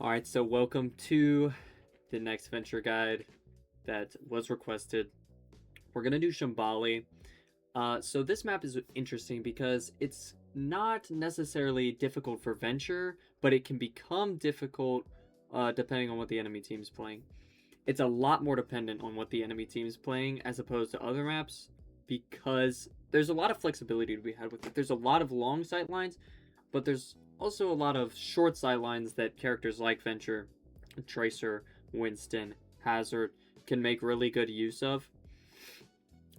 Alright, so welcome to the next venture guide that was requested. We're going to do Shambali. So this map is interesting because it's not necessarily difficult for venture, but it can become difficult depending on what the enemy team's playing. It's a lot more dependent on what the enemy team's playing as opposed to other maps because there's a lot of flexibility to be had with it. There's a lot of long sight lines, but there's also a lot of short sidelines that characters like Venture, Tracer, Winston, Hazard can make really good use of.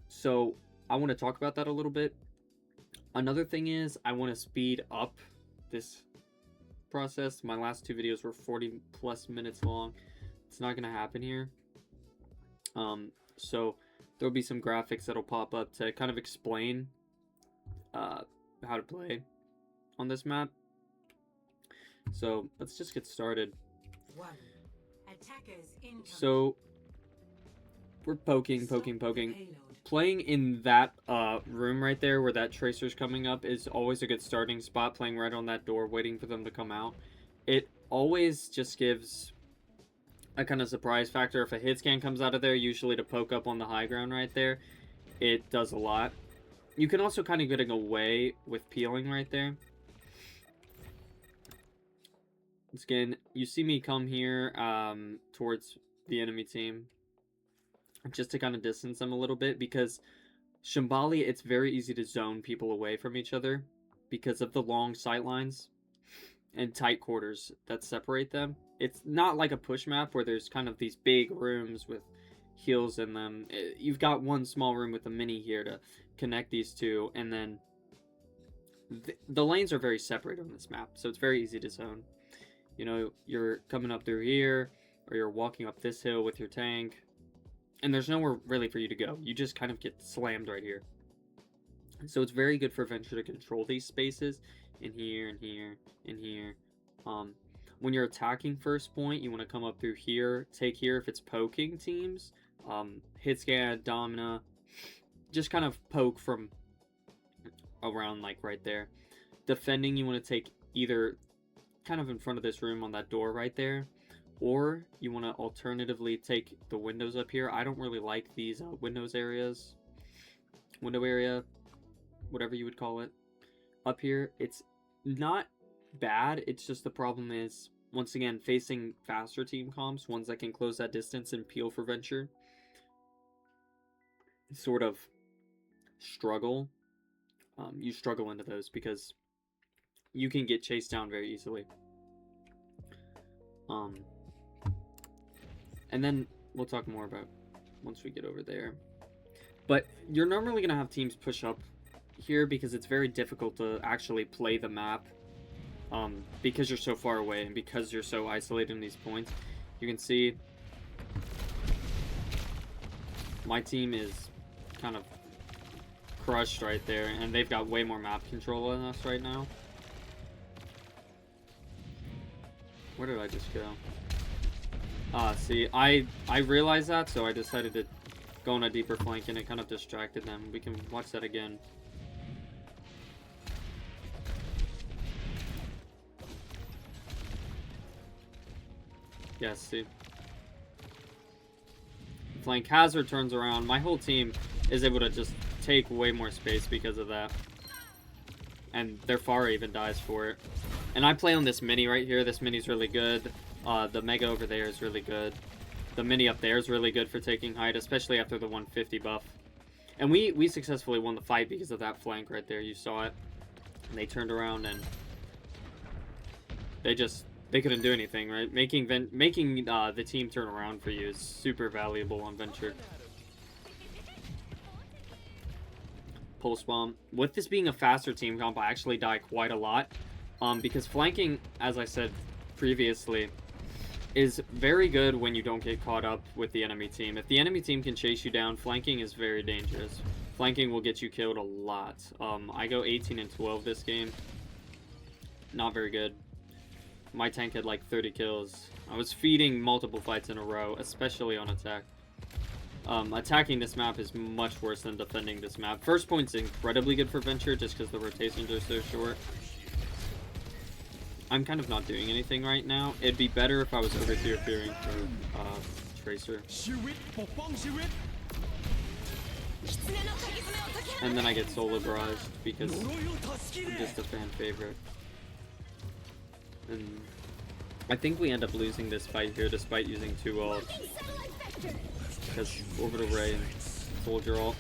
So I want to talk about that a little bit. Another thing is I want to speed up this process. My last two videos were 40 plus minutes long. It's not going to happen here. So there'll be some graphics that'll pop up to kind of explain how to play on this map. So let's just get started. So we're poking. Playing in that room right there where that tracer's coming up is always a good starting spot. Playing right on that door, waiting for them to come out. It always just gives a kind of surprise factor. If a hit scan comes out of there, usually to poke up on the high ground right there, it does a lot. You can also kind of get away with peeling right there. Again, you see me come here towards the enemy team just to kind of distance them a little bit because Shambali, it's very easy to zone people away from each other because of the long sight lines and tight quarters that separate them. It's not like a push map where there's kind of these big rooms with heals in them. You've got one small room with a mini here to connect these two, and then the lanes are very separated on this map, so it's very easy to zone. You know, you're coming up through here, or you're walking up this hill with your tank, and there's nowhere really for you to go. You just kind of get slammed right here. So it's very good for Venture to control these spaces in here, and here, and here. When you're attacking first point, you want to come up through here, take here if it's poking teams. Hit scan, Domina, just kind of poke from around like right there. Defending, you want to take either kind of in front of this room on that door right there, or you want to alternatively take the windows up here. I don't really like these window area, whatever you would call it, up here. It's not bad, it's just the problem is, once again, facing faster team comps, ones that can close that distance and peel for Venture, sort of struggle. You struggle into those because you can get chased down very easily. And then we'll talk more about once we get over there. But you're normally going to have teams push up here because it's very difficult to actually play the map because you're so far away and because you're so isolated in these points. You can see my team is kind of crushed right there, and they've got way more map control than us right now. Where did I just go? See, I realized that, so I decided to go on a deeper flank, and it kind of distracted them. We can watch that again. Yes, see. Flank Hazard turns around. My whole team is able to just take way more space because of that. And their Pharah even dies for it. And I play on this mini right here. This mini's really good. The Mega over there is really good. The mini up there is really good for taking height, especially after the 150 buff. And we successfully won the fight because of that flank right there. You saw it. And they turned around and they couldn't do anything, right? Making the team turn around for you is super valuable on Venture. Pulse bomb. With this being a faster team comp, I actually die quite a lot. Because flanking, as I said previously, is very good when you don't get caught up with the enemy team. If the enemy team can chase you down, flanking is very dangerous. Flanking will get you killed a lot. I go 18 and 12 this game. Not very good. My tank had like 30 kills. I was feeding multiple fights in a row, especially on attack. Attacking this map is much worse than defending this map. First point's incredibly good for Venture just because the rotations are so short. I'm kind of not doing anything right now. It'd be better if I was over here fearing for Tracer. And then I get solo barraged because I'm just a fan favorite. And I think we end up losing this fight here despite using 2 ults. Because Orbital Ray and Soldier ult.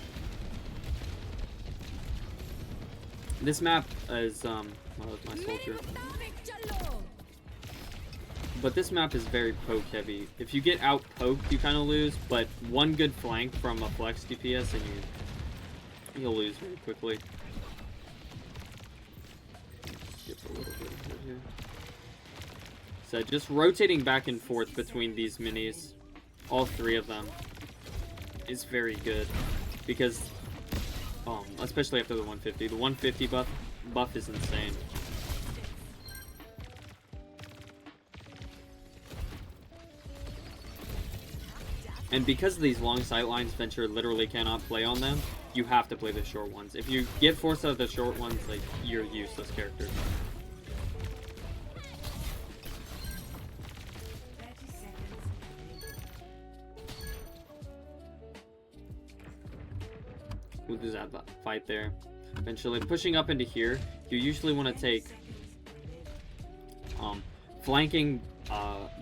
This map is, well, that's my Soldier. But this map is very poke heavy. If you get out poked, you kind of lose, but one good flank from a flex DPS and you'll lose very quickly. Skip a little bit here. So just rotating back and forth between these minis, all 3 of them, is very good because, especially after the 150. The 150 buff is insane. And because of these long sight lines, Venture literally cannot play on them. You have to play the short ones. If you get forced out of the short ones, like, you're a useless character. We'll lose that fight there. Eventually, pushing up into here, you usually want to take flanking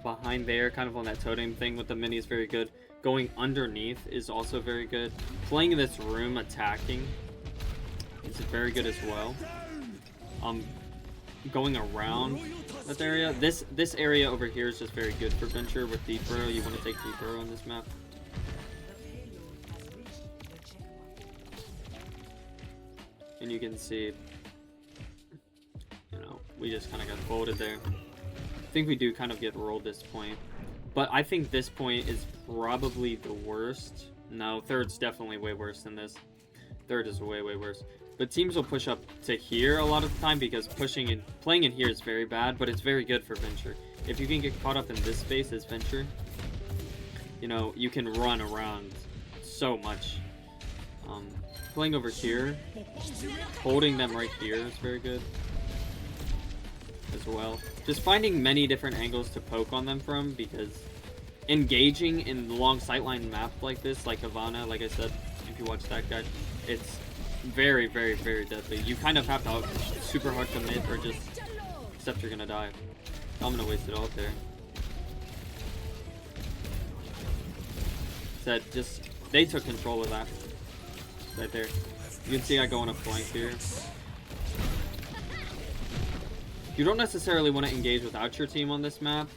behind there, kind of on that totem thing with the mini is very good. Going underneath is also very good. Playing in this room, attacking is very good as well. Going around this area. This area over here is just very good for Venture with deep burrow. You want to take deep burrow on this map. And you can see, you know, we just kind of got folded there. I think we do kind of get rolled this point. But I think this point is probably the worst. No, third's definitely way worse than this. Third is way, way worse. But teams will push up to here a lot of the time because playing in here is very bad, but it's very good for Venture. If you can get caught up in this space as Venture, you know, you can run around so much. Playing over here, holding them right here is very good as well. Just finding many different angles to poke on them from, because engaging in the long sightline map like this, like Havana, like I said, if you watch that guy, it's very, very, very deadly. You kind of have to super hard commit or just accept you're gonna die. I'm gonna waste it all there. Said just, they took control of that. Right there. You can see I go on a flank here. You don't necessarily want to engage without your team on this map,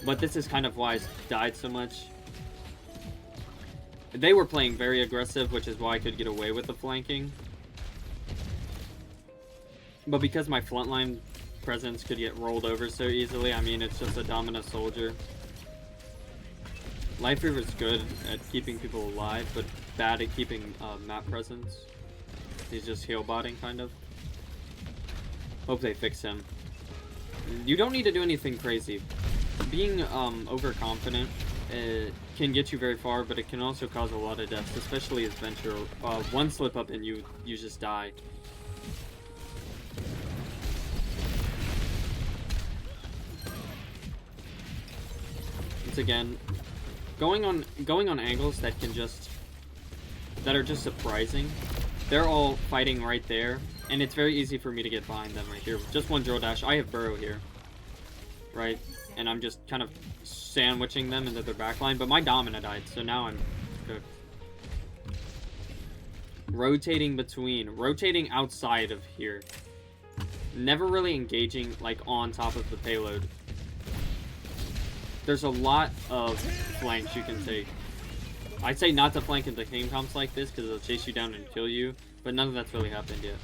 but this is kind of why I died so much. They were playing very aggressive, which is why I could get away with the flanking. But because my frontline presence could get rolled over so easily, I mean, it's just a dominant soldier. Life Reaver's good at keeping people alive, but bad at keeping map presence. He's just heal botting, kind of. Hope they fix him. You don't need to do anything crazy. Being overconfident can get you very far, but it can also cause a lot of deaths, especially as Venture. One slip up and you just die. Once again, going on angles that are just surprising. They're all fighting right there, and it's very easy for me to get behind them right here. Just one drill dash. I have burrow here, right? And I'm just kind of sandwiching them into their backline, but my Domina died, so now I'm good. Rotating outside of here. Never really engaging like on top of the payload. There's a lot of flanks you can take. I'd say not to flank into game comps like this because they'll chase you down and kill you, but none of that's really happened yet.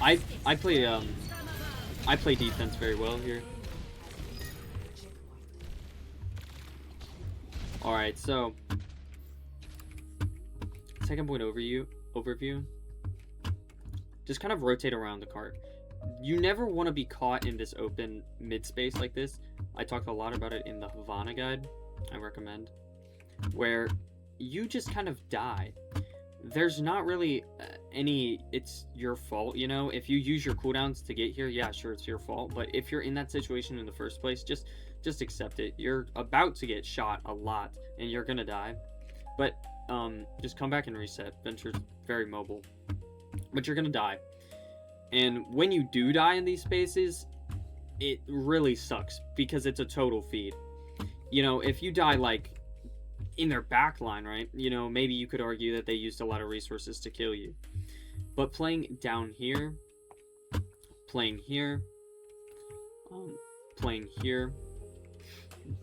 I play defense very well here. All right, so second point overview. Just kind of rotate around the cart. You never want to be caught in this open mid space like this. I talked a lot about it in the Havana guide, I recommend, where you just kind of die. there's not really any, it's your fault, you know? If you use your cooldowns to get here, yeah, sure, it's your fault. But if you're in that situation in the first place, just accept it. You're about to get shot a lot, and you're gonna die. But just come back and reset. Venture's very mobile. But you're gonna die. And when you do die in these spaces, it really sucks, because it's a total feed. You know, if you die, like, in their back line, right? You know, maybe you could argue that they used a lot of resources to kill you. But playing down here, playing here, playing here,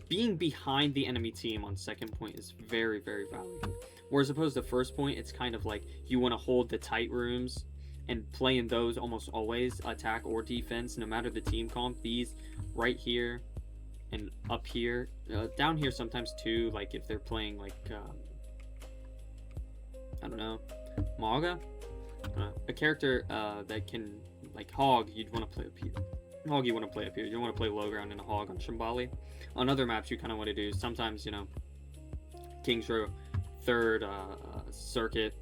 being behind the enemy team on second point is very, very valuable. Whereas opposed to first point, it's kind of like you want to hold the tight rooms and play in those almost always, attack or defense, no matter the team comp. These right here and up here, down here sometimes too, like if they're playing like, I don't know, Maga? A character that can, like Hog, you'd want to play up here. Hog you want to play up here. You don't want to play low ground in a Hog on Shambali. On other maps you kind of want to do, sometimes, you know, Kings Row, 3rd Circuit,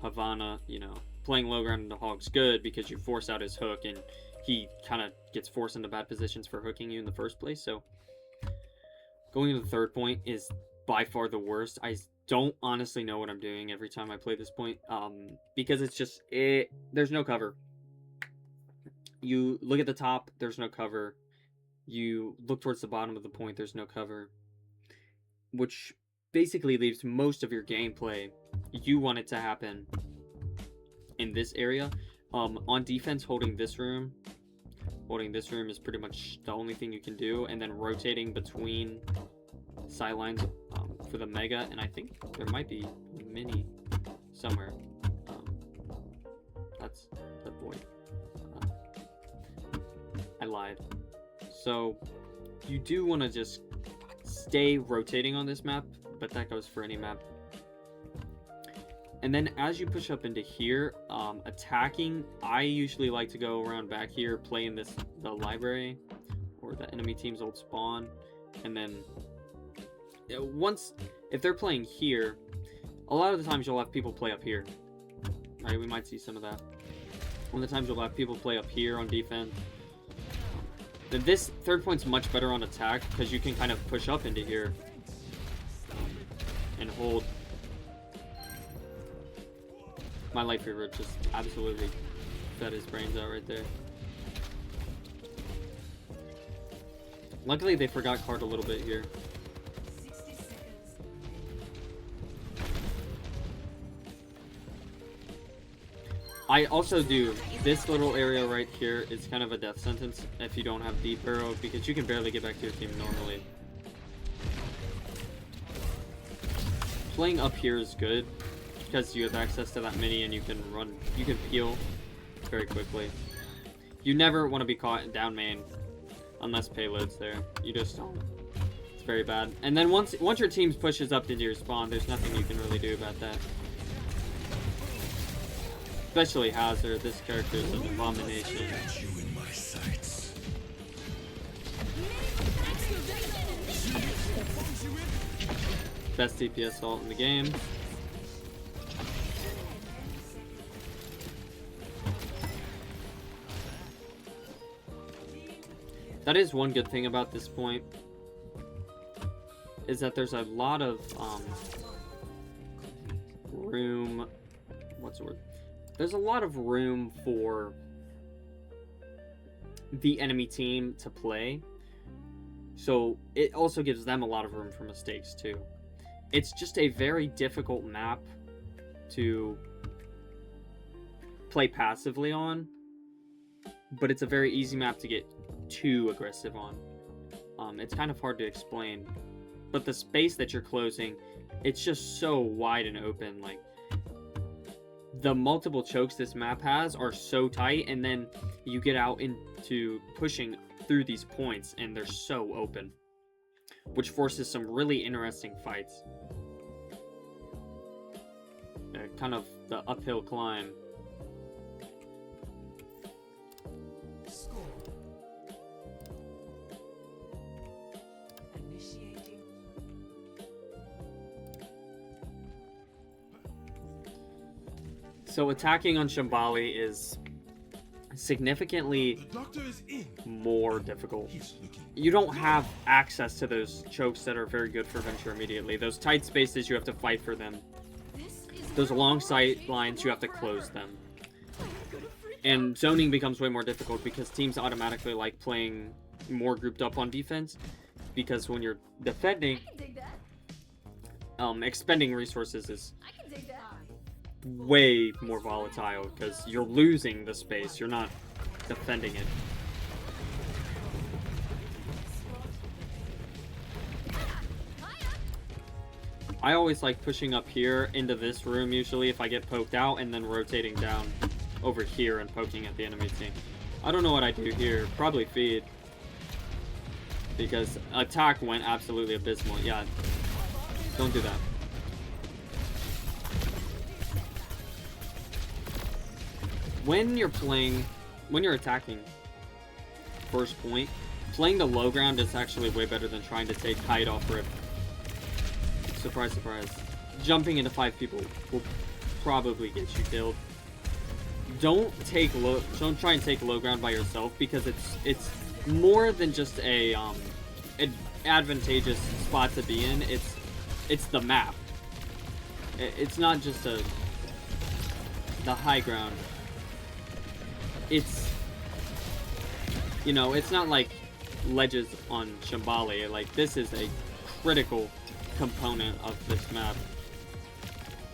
Havana, you know, playing low ground into Hog's good because you force out his hook and he kind of gets forced into bad positions for hooking you in the first place. So going to the third point is by far the worst. I don't honestly know what I'm doing every time I play this point, because it's just, there's no cover. You look at the top, there's no cover. You look towards the bottom of the point, there's no cover. Which basically leaves most of your gameplay, you want it to happen in this area. On defense, holding this room is pretty much the only thing you can do, and then rotating between sidelines for the mega, and I think there might be a mini somewhere. That's the void. I lied. So you do want to just stay rotating on this map, but that goes for any map. And then as you push up into here, attacking, I usually like to go around back here, play in the library or the enemy team's old spawn, and then if they're playing here, a lot of the times you'll have people play up here. Right, we might see some of that. One of the times you'll have people play up here on defense. This third point's much better on attack because you can kind of push up into here and hold. My light favorite just absolutely fed his brains out right there. Luckily they forgot card a little bit here. I also do, this little area right here is kind of a death sentence if you don't have deep arrow, because you can barely get back to your team normally. Playing up here is good because you have access to that mini and you can peel very quickly. You never want to be caught down main unless payload's there. You just don't. It's very bad. And then once your team pushes up into your spawn, there's nothing you can really do about that. Especially Hazard, this character is an abomination. Best DPS ult in the game. That is one good thing about this point, is that there's a lot of room. What's the word? There's a lot of room for the enemy team to play, so it also gives them a lot of room for mistakes too. It's just a very difficult map to play passively on, but it's a very easy map to get too aggressive on. It's kind of hard to explain, but the space that you're closing, it's just so wide and open. Like, the multiple chokes this map has are so tight, and then you get out into pushing through these points and they're so open, which forces some really interesting fights. Kind of the uphill climb. So attacking on Shambali is significantly more difficult. You don't have access to those chokes that are very good for Venture immediately. Those tight spaces, you have to fight for them. Those long sight lines, you have to close them. And zoning becomes way more difficult because teams automatically like playing more grouped up on defense. Because when you're defending, expending resources is way more volatile because you're losing the space, you're not defending it. I always like pushing up here into this room usually if I get poked out, and then rotating down over here and poking at the enemy team. I don't know what I do here. Probably feed. Because attack went absolutely abysmal. Yeah, don't do that. When you're attacking first point, playing the low ground is actually way better than trying to take height off rip. Surprise, surprise. Jumping into 5 people will probably get you killed. Don't try and take low ground by yourself, because it's more than just a an advantageous spot to be in. It's the map. It's not just the high ground. It's, you know, it's not like ledges on Shambali. Like, this is a critical component of this map,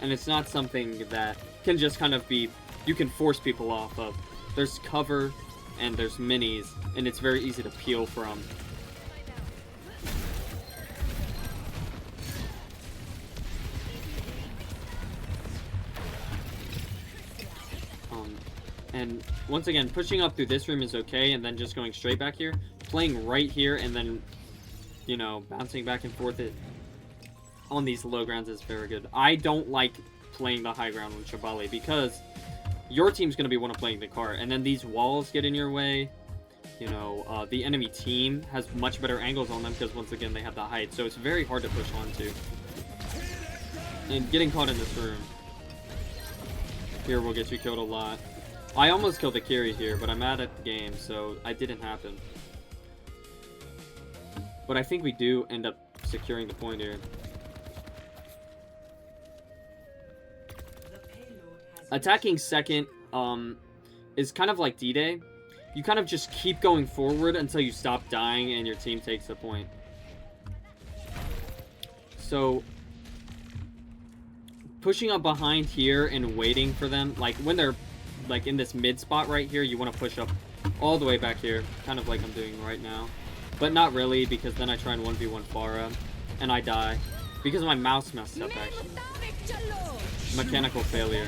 and it's not something that can just kind of be, you can force people off of. There's cover and there's minis, and it's very easy to peel from. And once again, pushing up through this room is okay, and then just going straight back here, playing right here, and then, you know, bouncing back and forth on these low grounds is very good. I don't like playing the high ground with Shambali because your team's going to be one of playing the cart, and then these walls get in your way. You know, the enemy team has much better angles on them because, once again, they have the height, so it's very hard to push onto. And getting caught in this room here will get you killed a lot. I almost killed the Kiri here, but I'm mad at the game, so it didn't happen. But I think we do end up securing the point here. Attacking second is kind of like D-Day. You kind of just keep going forward until you stop dying and your team takes the point. So pushing up behind here and waiting for them, like when they're like in this mid spot right here, you want to push up all the way back here, kind of like I'm doing right now. But not really, because then I try and 1v1 Farah and I die because my mouse messed up actually. Mechanical failure.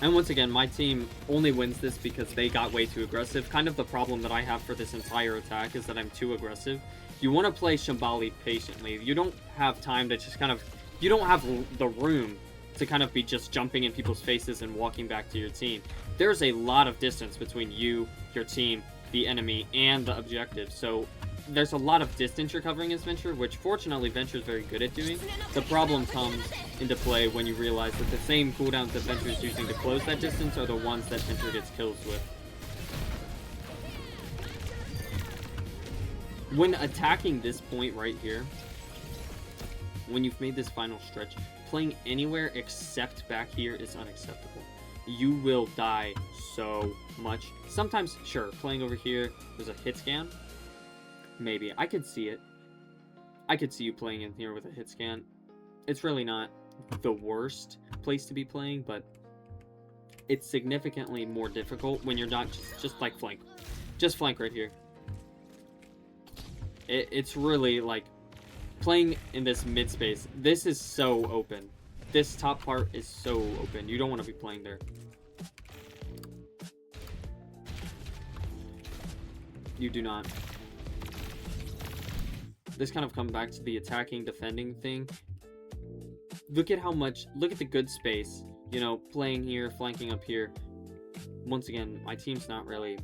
And once again, my team only wins this because they got way too aggressive. Kind of the problem that I have for this entire attack is that I'm too aggressive. You want to play Shambali patiently. You don't have time to just kind of, you don't have the room to kind of be just jumping in people's faces and walking back to your team. There's a lot of distance between you, your team, the enemy, and the objective. So there's a lot of distance you're covering as Venture, which fortunately Venture is very good at doing. The problem comes into play when you realize that the same cooldowns that Venture is using to close that distance are the ones that Venture gets kills with. When attacking this point right here, when you've made this final stretch, playing anywhere except back here is unacceptable. You will die so much. Sometimes, sure, playing over here, there's a hit scan. Maybe. I could see it. I could see you playing in here with a hit scan. It's really not the worst place to be playing, but it's significantly more difficult when you're not just like flank. Just flank right here. It's really like playing in this mid space. This is so open. This top part is so open. You don't want to be playing there. You do not. This kind of comes back to the attacking, defending thing. Look at how much, look at the good space. You know, playing here, flanking up here. Once again, my team's not really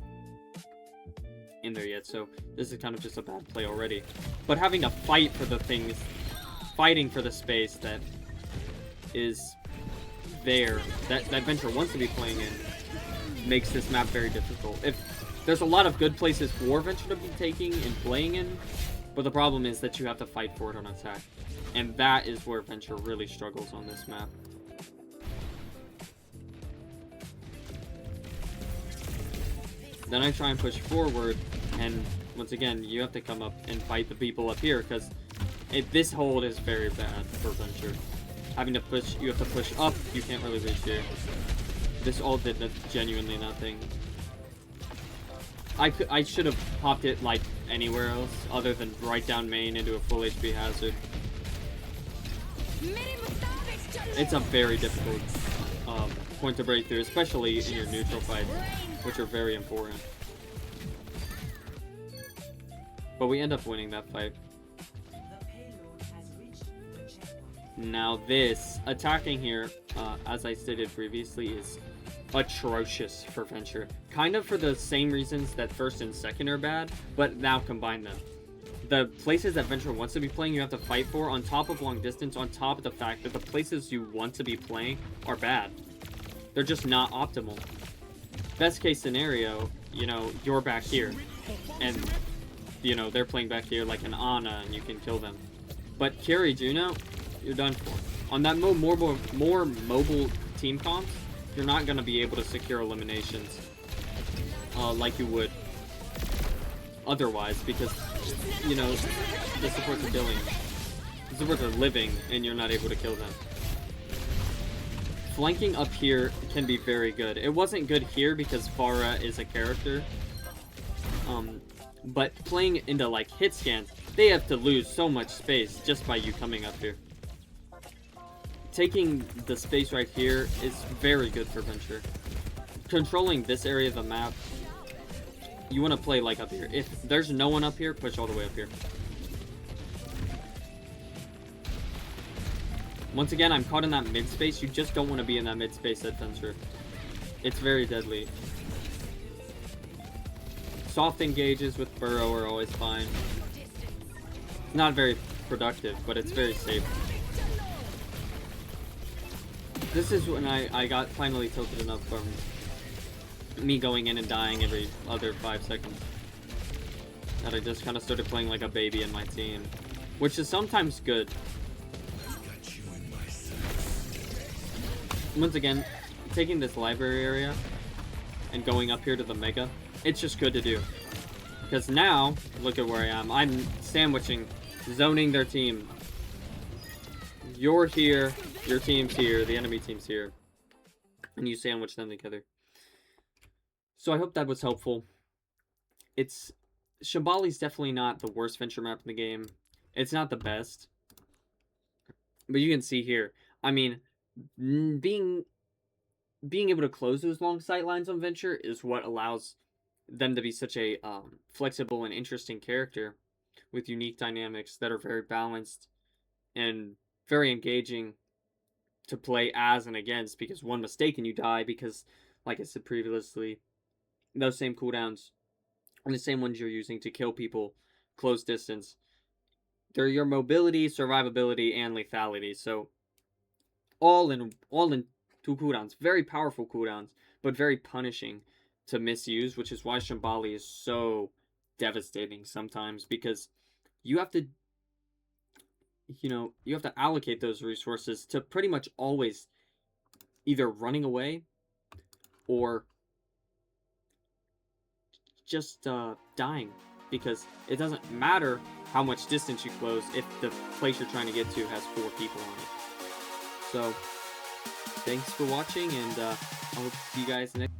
in there yet, so this is kind of just a bad play already. But having to fight for the things, fighting for the space that is there, that Venture wants to be playing in, makes this map very difficult. If there's a lot of good places for Venture to be taking and playing in, but the problem is that you have to fight for it on attack. And that is where Venture really struggles on this map. Then I try and push forward, and once again, you have to come up and fight the people up here, because this hold is very bad for Venture. Having to push, you have to push up, you can't really reach here. This ult did genuinely nothing. I should have popped it like anywhere else, other than right down main into a full HP hazard. It's a very difficult point to break through, especially in your neutral fights, which are very important. But we end up winning that fight. Now this, attacking here, as I stated previously, is atrocious for Venture. Kind of for the same reasons that first and second are bad, but now combine them. The places that Venture wants to be playing, you have to fight for, on top of long distance, on top of the fact that the places you want to be playing are bad. They're just not optimal. Best case scenario, you know, you're back here, and, you know, they're playing back here like an Ana, and you can kill them. But carry Juno, you're done for. On that more mobile team comps, you're not going to be able to secure eliminations like you would otherwise, because, you know, the supports are killing. The supports are living, and you're not able to kill them. Flanking up here can be very good. It wasn't good here because Pharah is a character. But playing into, like, hit scans, they have to lose so much space just by you coming up here. Taking the space right here is very good for Venture. Controlling this area of the map, you want to play like up here. If there's no one up here, push all the way up here. Once again, I'm caught in that mid space. You just don't want to be in that mid space at Venture. It's very deadly. Soft engages with Burrow are always fine. Not very productive, but it's very safe. This is when I got finally tilted enough from me going in and dying every other 5 seconds, that I just kind of started playing like a baby in my team, which is sometimes good. Once again, taking this library area and going up here to the Mega, it's just good to do. Because now, look at where I am. I'm sandwiching, zoning their team. You're here, your team's here, the enemy team's here. And you sandwich them together. So I hope that was helpful. Shambali's definitely not the worst Venture map in the game. It's not the best. But you can see here, I mean, being able to close those long sight lines on Venture is what allows them to be such a flexible and interesting character with unique dynamics that are very balanced and very engaging to play as and against, because one mistake and you die, because, like I said previously, those same cooldowns are the same ones you're using to kill people close distance. They're your mobility, survivability, and lethality, so all in 2 cooldowns. Very powerful cooldowns, but very punishing to misuse, which is why Shambali is so devastating sometimes, because you have to, you know, you have to allocate those resources to pretty much always either running away or just dying, because it doesn't matter how much distance you close if the place you're trying to get to has 4 people on it. So, thanks for watching, and I hope to see you guys next